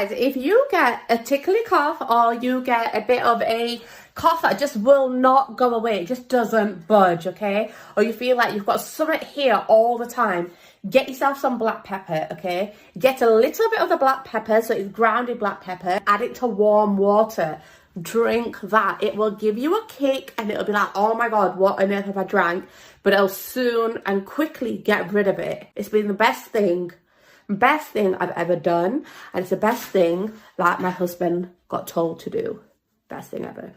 If you get a tickly cough or you get a bit of a cough that just will not go away, it just doesn't budge, okay? Or you feel like you've got something here all the time, get yourself some black pepper, okay? Get a little bit of the black pepper, so it's grounded black pepper, add it to warm water. Drink that. It will give you a kick and it'll be like, oh my God, what on earth have I drank? But it'll soon and quickly get rid of it. It's been the best thing I've ever done, and it's the best thing that my husband got told to do. Best thing ever.